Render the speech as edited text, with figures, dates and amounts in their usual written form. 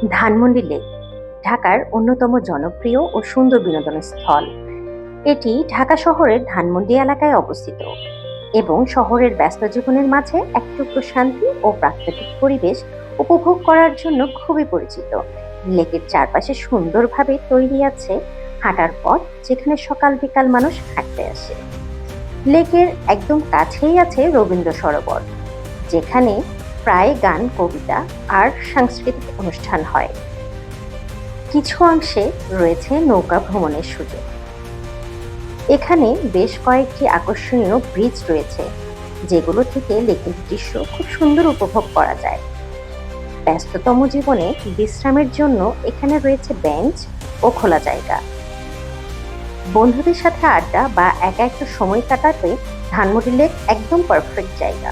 Dhanmondi lake ঢাকার অন্যতম জনপ্রিয় ও সুন্দর বিনোদন স্থল। এটি ঢাকা শহরের ধানমন্ডি এলাকায় অবস্থিত এবং শহরের ব্যস্ত জীবনের মাঝে একটু শান্তি ও প্রাকৃতিক পরিবেশ উপভোগ করার জন্য খুবই পরিচিত। লেকের চারপাশে সুন্দরভাবে তৈরি আছে হাঁটার পথ, যেখানে সকাল বিকাল মানুষ হাঁটতে আসে। লেকের একদম কাছেই আছে রবীন্দ্র সরোবর, যেখানে প্রায় গান, কবিতা আর সাংস্কৃতিক অনুষ্ঠান হয়। কিছু অংশে রয়েছে নৌকা ভ্রমণের সুযোগ। এখানে বেশ কয়েকটি আকর্ষণীয় ব্রিজ রয়েছে, যেগুলো থেকে লেকের দৃশ্য খুব সুন্দর উপভোগ করা যায়। ব্যস্ততম জীবনে বিশ্রামের জন্য এখানে রয়েছে বেঞ্চ ও খোলা জায়গা। বন্ধুদের সাথে আড্ডা বা একা একটু সময় কাটাতে ধানমন্ডি লেক একদম পারফেক্ট জায়গা।